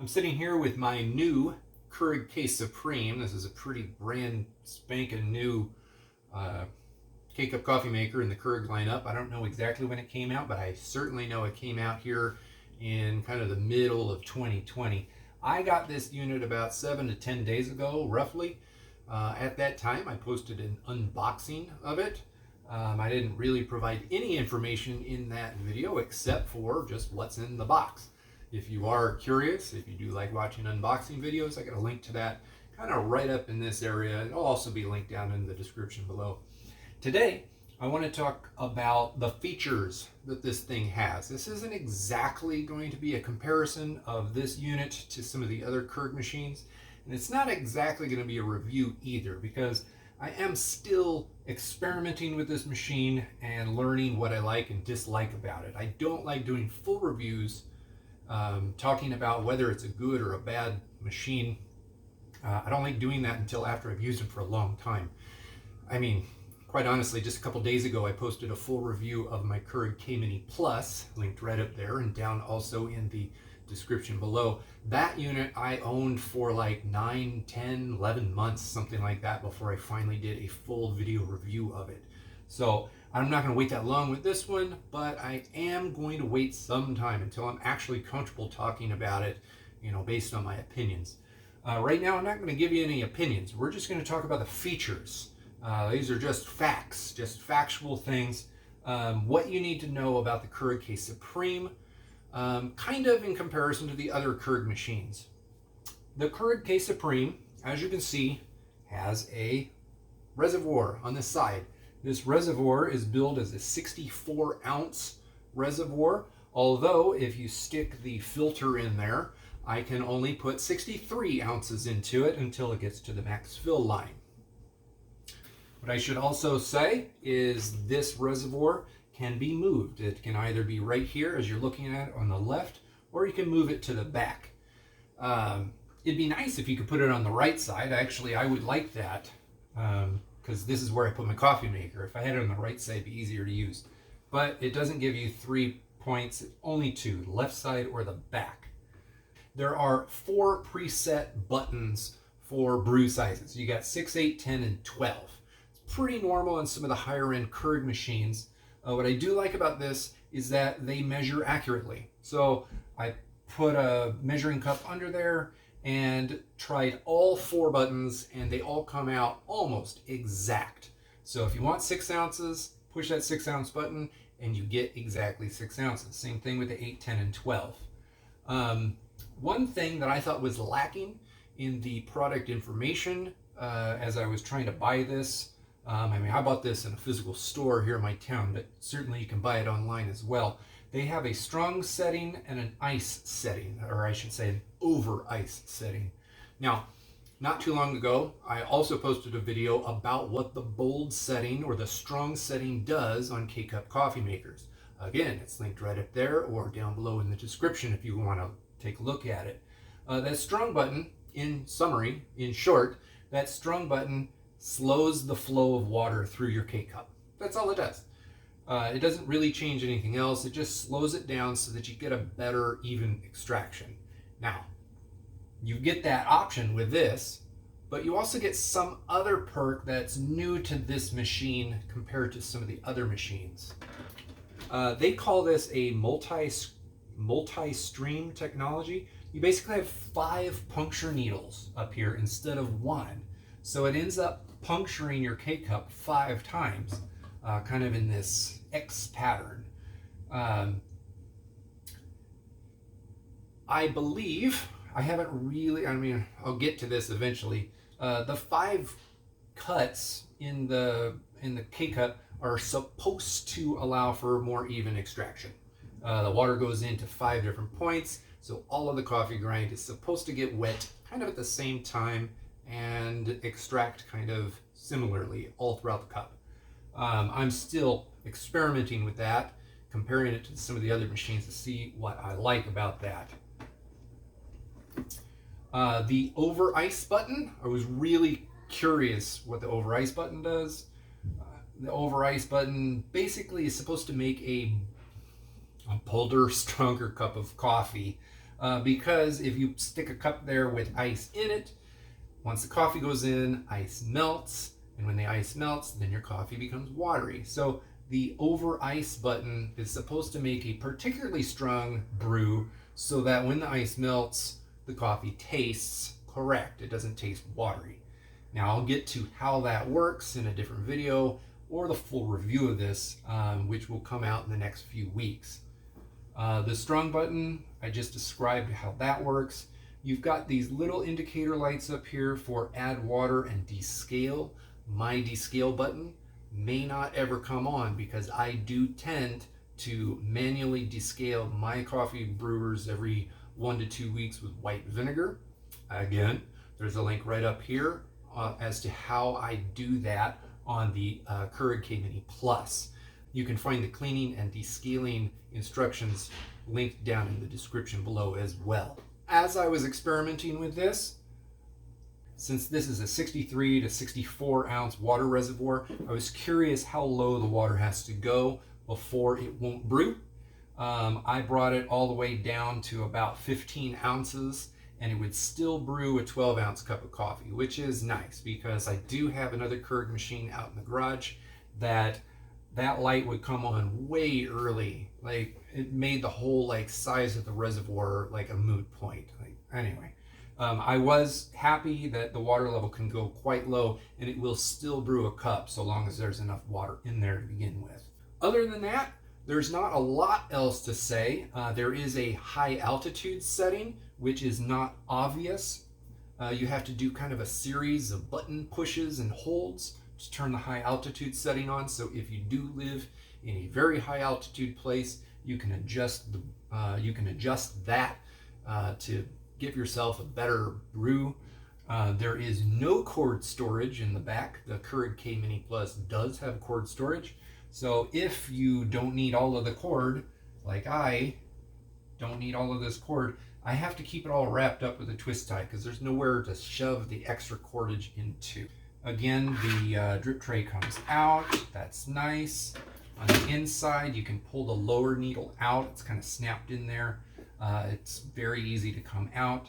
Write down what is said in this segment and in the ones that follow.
I'm sitting here with my new Keurig Case Supreme. This is a pretty brand spanking new K-Cup coffee maker in the Keurig lineup. I don't know exactly when it came out, but I certainly know it came out here in kind of the middle of 2020. I got this unit about 7 to 10 days ago, roughly. At that time, I posted an unboxing of it. I didn't really provide any information in that video except for just what's in the box. If you are curious, if you do like watching unboxing videos, I got a link to that kind of right up in this area. It'll also be linked down in the description below. Today, I want to talk about the features that this thing has. This isn't exactly going to be a comparison of this unit to some of the other Keurig machines, and it's not exactly going to be a review either, because I am still experimenting with this machine and learning what I like and dislike about it. I don't like doing full reviews talking about whether it's a good or a bad machine. I don't like doing that until after I've used it for a long time. I mean, quite honestly, just a couple days ago, I posted a full review of my Keurig K-Mini Plus, linked right up there and down also in the description below. That unit I owned for like 9, 10, 11 months, something like that, before I finally did a full video review of it. So I'm not going to wait that long with this one, but I am going to wait some time until I'm actually comfortable talking about it, based on my opinions. Right now, I'm not going to give you any opinions. We're just going to talk about the features. These are just facts, just factual things. What you need to know about the Keurig Case Supreme, kind of in comparison to the other Keurig machines. The Keurig Case Supreme, as you can see, has a reservoir on the side. This reservoir is billed as a 64-ounce reservoir, although if you stick the filter in there, I can only put 63 ounces into it until it gets to the max fill line. What I should also say is this reservoir can be moved. It can either be right here as you're looking at it on the left, or you can move it to the back. It'd be nice if you could put it on the right side. Actually, I would like that. Because this is where I put my coffee maker. If I had it on the right side, it'd be easier to use. But it doesn't give you 3 points, only 2, the left side or the back. There are 4 preset buttons for brew sizes. You got 6, 8, 10, and 12. It's pretty normal on some of the higher end Keurig machines. What I do like about this is that they measure accurately. So I put a measuring cup under there and tried all 4 buttons, and they all come out almost exact. So if you want 6 ounces, push that 6-ounce button and you get exactly 6 ounces. Same thing with the 8, 10, and 12. One thing that I thought was lacking in the product information as I was trying to buy this, I bought this in a physical store here in my town, but certainly you can buy it online as well. They have a strong setting and an ice setting, or I should say an OverIce setting. Now, not too long ago, I also posted a video about what the bold setting or the strong setting does on K-Cup coffee makers. Again, it's linked right up there or down below in the description if you want to take a look at it. That strong button, in summary, in short, that strong button slows the flow of water through your K-Cup. That's all it does. It doesn't really change anything else. It just slows it down so that you get a better, even extraction. Now, you get that option with this, but you also get some other perk that's new to this machine compared to some of the other machines. They call this a MultiStream Technology. You basically have 5 puncture needles up here instead of 1. So it ends up puncturing your K-Cup 5 times. Kind of in this X pattern. I believe, I haven't really, I'll get to this eventually. The 5 cuts in the K-Cup are supposed to allow for more even extraction. The water goes into 5 different points, so all of the coffee grind is supposed to get wet kind of at the same time and extract kind of similarly all throughout the cup. I'm still experimenting with that, comparing it to some of the other machines to see what I like about that. The OverIce button, I was really curious what the OverIce button does. The OverIce button basically is supposed to make a bolder, stronger cup of coffee. because if you stick a cup there with ice in it, once the coffee goes in, ice melts, and when the ice melts, then your coffee becomes watery. So the OverIce button is supposed to make a particularly strong brew so that when the ice melts, the coffee tastes correct. It doesn't taste watery. Now I'll get to how that works in a different video or the full review of this, which will come out in the next few weeks. The strong button, I just described how that works. You've got these little indicator lights up here for add water and descale. My descale button may not ever come on because I do tend to manually descale my coffee brewers every 1 to 2 weeks with white vinegar. Again, there's a link right up here as to how I do that on the Keurig K-Mini Plus. You can find the cleaning and descaling instructions linked down in the description below as well. As I was experimenting with this, since this is a 63 to 64 ounce water reservoir, I was curious how low the water has to go before it won't brew. I brought it all the way down to about 15 ounces and it would still brew a 12 ounce cup of coffee, which is nice because I do have another Keurig machine out in the garage that light would come on way early. Like it made the whole size of the reservoir like a moot point. Anyway, I was happy that the water level can go quite low and it will still brew a cup so long as there's enough water in there to begin with. Other than that, there's not a lot else to say. There is a high altitude setting, which is not obvious. You have to do kind of a series of button pushes and holds to turn the high altitude setting on. So if you do live in a very high altitude place, you can adjust that to give yourself a better brew. There is no cord storage in the back. The Keurig K-Mini Plus does have cord storage. So if you don't need all of the cord, like I don't need all of this cord, I have to keep it all wrapped up with a twist tie because there's nowhere to shove the extra cordage into. Again, the drip tray comes out. That's nice. On the inside, you can pull the lower needle out. It's kind of snapped in there. It's very easy to come out.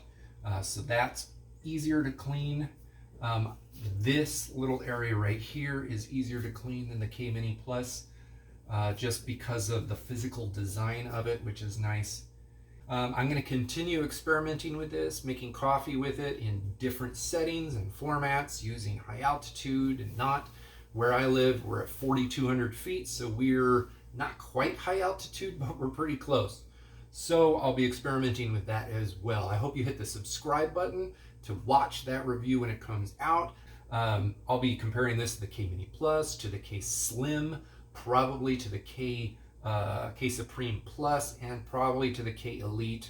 So that's easier to clean. This little area right here is easier to clean than the K-Mini Plus, just because of the physical design of it, which is nice. I'm going to continue experimenting with this, making coffee with it in different settings and formats, using high altitude and not. Where I live, we're at 4,200 feet, so we're not quite high altitude, but we're pretty close. So I'll be experimenting with that as well. I hope you hit the subscribe button to watch that review when it comes out. I'll be comparing this to the K-Mini Plus, to the K Slim, probably to the K Supreme Plus, and probably to the K Elite.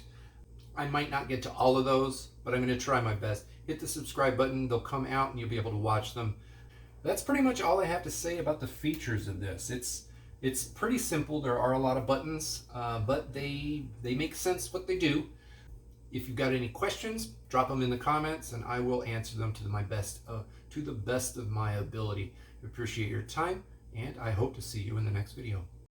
I might not get to all of those, but I'm going to try my best. Hit the subscribe button. They'll come out and you'll be able to watch them. That's pretty much all I have to say about the features of this. It's pretty simple. There are a lot of buttons, but they make sense what they do. If you've got any questions, drop them in the comments and I will answer them to the best of my ability. I appreciate your time and I hope to see you in the next video.